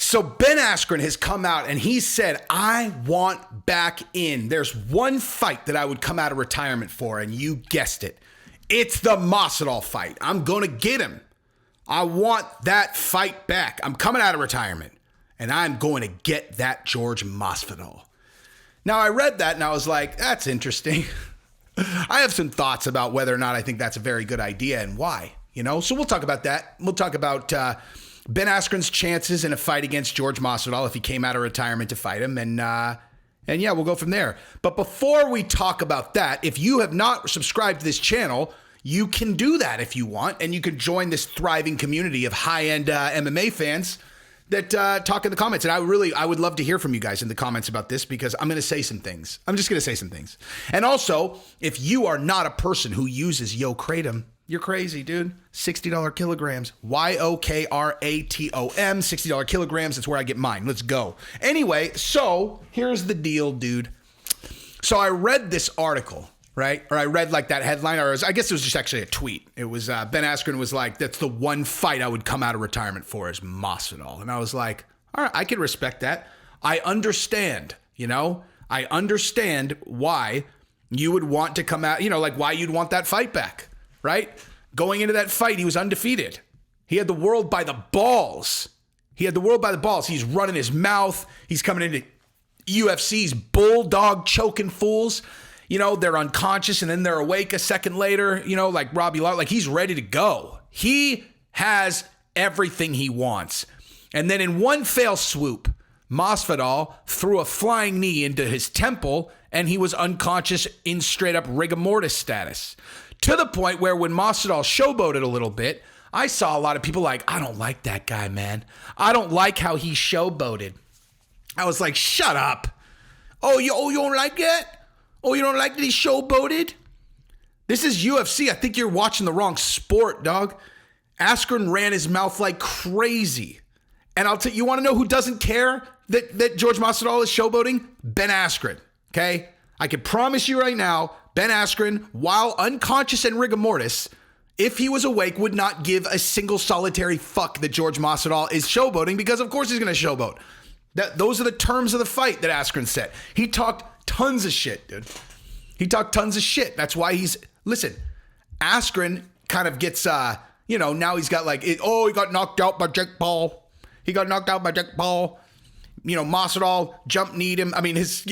So Ben Askren has come out and he said, I want back in. There's one fight that I would come out of retirement for, and you guessed it. It's the Masvidal fight. I'm going to get him. I want that fight back. I'm coming out of retirement, and I'm going to get that Jorge Masvidal. Now, I read that, and I was like, that's interesting. I have some thoughts about whether or not I think that's a very good idea and why, So we'll talk about that. We'll talk about Ben Askren's chances in a fight against Jorge Masvidal if he came out of retirement to fight him. And yeah, we'll go from there. But before we talk about that, if you have not subscribed to this channel, you can do that if you want. And you can join this thriving community of high-end MMA fans that talk in the comments. And I would love to hear from you guys in the comments about this, because I'm going to say some things. I'm just going to say some things. And also, if you are not a person who uses Yo Kratom, you're crazy, dude. $60 kilograms. YOKRATOM. $60 kilograms. That's where I get mine. Let's go. Anyway, so here's the deal, dude. So I read this article, right? Or I read like that headline, or I guess it was just actually a tweet. It was Ben Askren was like, that's the one fight I would come out of retirement for is Masvidal. And I was like, all right, I can respect that. I understand, I understand why you would want to come out, like why you'd want that fight back. Right? Going into that fight, he was undefeated. He had the world by the balls. He's running his mouth. He's coming into UFC's bulldog choking fools. They're unconscious and then they're awake a second later, like Robbie Lawler. Like, he's ready to go. He has everything he wants. And then in one fell swoop, Masvidal threw a flying knee into his temple and he was unconscious in straight up rigor mortis status. To the point where when Masvidal showboated a little bit, I saw a lot of people like, I don't like that guy, man. I don't like how he showboated. I was like, shut up. Oh, you don't like that? Oh, you don't like that he showboated? This is UFC. I think you're watching the wrong sport, dog. Askren ran his mouth like crazy. And I'll tell you, want to know who doesn't care that Jorge Masvidal is showboating? Ben Askren, okay? I can promise you right now, Ben Askren, while unconscious and rigor mortis, if he was awake, would not give a single solitary fuck that Jorge Masvidal is showboating, because of course he's going to showboat. Those are the terms of the fight that Askren set. He talked tons of shit, dude. He talked tons of shit. That's why listen, Askren kind of gets, now he's got like, he got knocked out by Jake Paul. Masvidal jump-kneed him. I mean, it's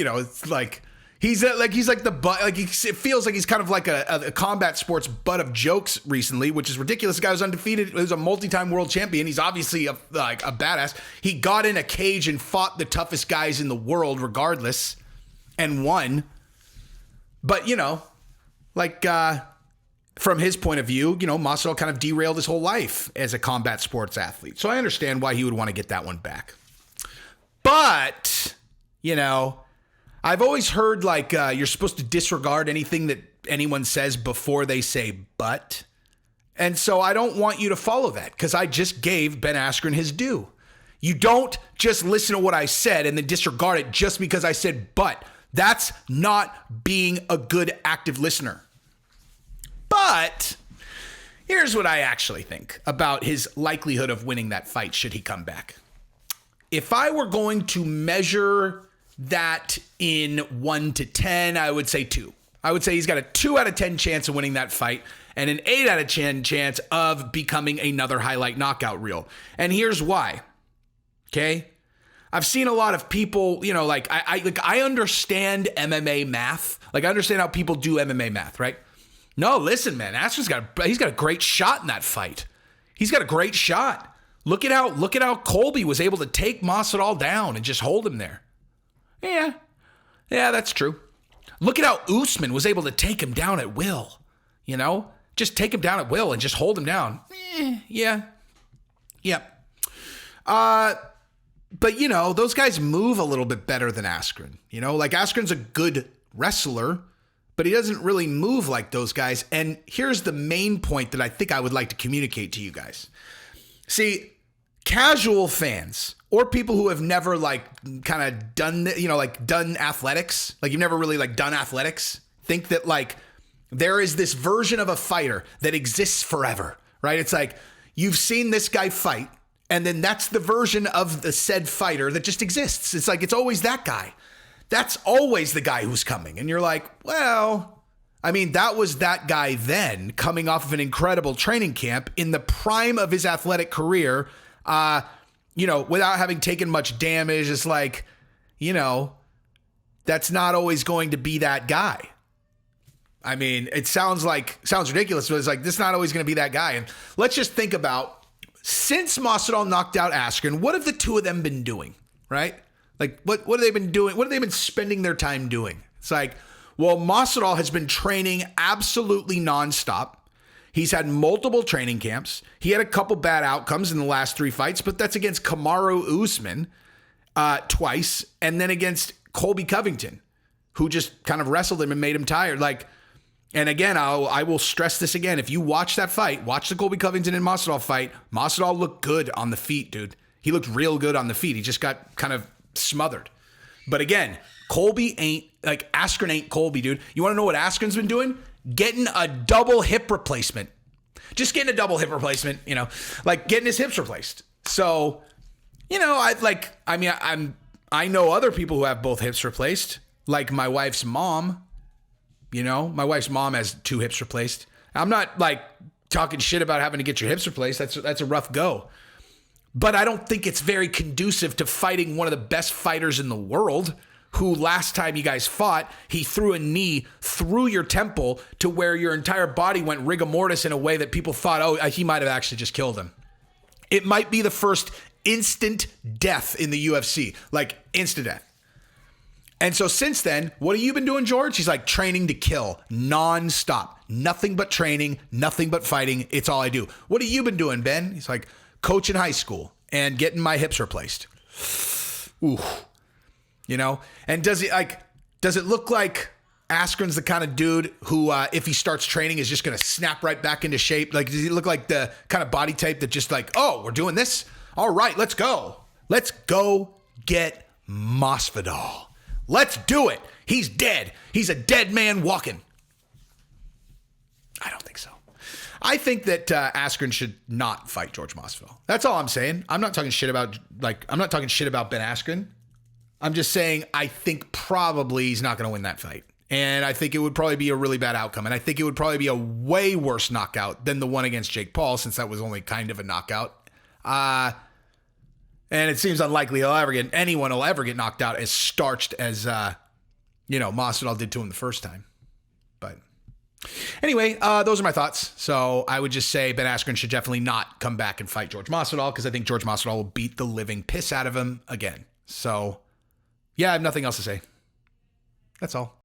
like, He's like the butt. Like, it feels like he's kind of like a combat sports butt of jokes recently, which is ridiculous. The guy was undefeated. He was a multi-time world champion. He's obviously a badass. He got in a cage and fought the toughest guys in the world, regardless, and won. But from his point of view, Masvidal kind of derailed his whole life as a combat sports athlete. So I understand why he would want to get that one back. But I've always heard you're supposed to disregard anything that anyone says before they say but. And so I don't want you to follow that, because I just gave Ben Askren his due. You don't just listen to what I said and then disregard it just because I said but. That's not being a good active listener. But here's what I actually think about his likelihood of winning that fight should he come back. If I were going to measure that in 1 to 10, I would say 2. I would say he's got a 2 out of 10 chance of winning that fight and an 8 out of 10 chance of becoming another highlight knockout reel. And here's why. Okay? I've seen a lot of people, I understand MMA math. Like, I understand how people do MMA math, right? No, listen, man, Askren's got a great shot in that fight. He's got a great shot. Look at how Colby was able to take Masvidal down and just hold him there. Yeah, that's true. Look at how Usman was able to take him down at will. Just take him down at will and just hold him down. Yeah. But those guys move a little bit better than Askren. Askren's a good wrestler, but he doesn't really move like those guys. And here's the main point that I think I would like to communicate to you guys. See, casual fans or people who have never kind of done, done athletics, you've never really done athletics, think that there is this version of a fighter that exists forever, right? It's like you've seen this guy fight And then that's the version of the said fighter that just exists. It's like, it's always that guy. That's always the guy who's coming. And you're like, well, I mean, that was that guy then coming off of an incredible training camp in the prime of his athletic career, without having taken much damage. It's like, that's not always going to be that guy. I mean, it sounds ridiculous, but it's like, this is not always going to be that guy. And let's just think about, since Masvidal knocked out Askren, what have the two of them been doing, right? Like, what have they been doing? What have they been spending their time doing? It's like, well, Masvidal has been training absolutely nonstop. He's had multiple training camps. He had a couple bad outcomes in the last 3 fights, but that's against Kamaru Usman twice, and then against Colby Covington, who just kind of wrestled him and made him tired. Like, and again, I will stress this again. If you watch that fight, watch the Colby Covington and Masvidal fight. Masvidal looked good on the feet, dude. He looked real good on the feet. He just got kind of smothered. But again, Askren ain't Colby, dude. You want to know what Askren's been doing? Getting a double hip replacement. Just getting a double hip replacement, like getting his hips replaced. So, I know other people who have both hips replaced, like my wife's mom. My wife's mom has 2 hips replaced. I'm not like talking shit about having to get your hips replaced. That's a rough go. But I don't think it's very conducive to fighting one of the best fighters in the world, who last time you guys fought, he threw a knee through your temple to where your entire body went rigor mortis in a way that people thought, he might have actually just killed him. It might be the first instant death in the UFC, like instant death. And so since then, what have you been doing, George? He's like, training to kill, nonstop, nothing but training, nothing but fighting. It's all I do. What have you been doing, Ben? He's like, coaching high school and getting my hips replaced. Ooh, and does it look like Askren's the kind of dude who, if he starts training, is just going to snap right back into shape? Like, does he look like the kind of body type that just like, oh, we're doing this? All right, let's go. Let's go get Masvidal. Let's do it. He's dead. He's a dead man walking. I don't think so. I think that Askren should not fight George Masvidal. That's all I'm saying. I'm not talking shit about Ben Askren. I'm just saying I think probably he's not going to win that fight. And I think it would probably be a really bad outcome. And I think it would probably be a way worse knockout than the one against Jake Paul, since that was only kind of a knockout. And it seems unlikely anyone will ever get knocked out as starched as, Masvidal did to him the first time. But anyway, those are my thoughts. So I would just say Ben Askren should definitely not come back and fight George Masvidal, because I think George Masvidal will beat the living piss out of him again. So, yeah, I have nothing else to say. That's all.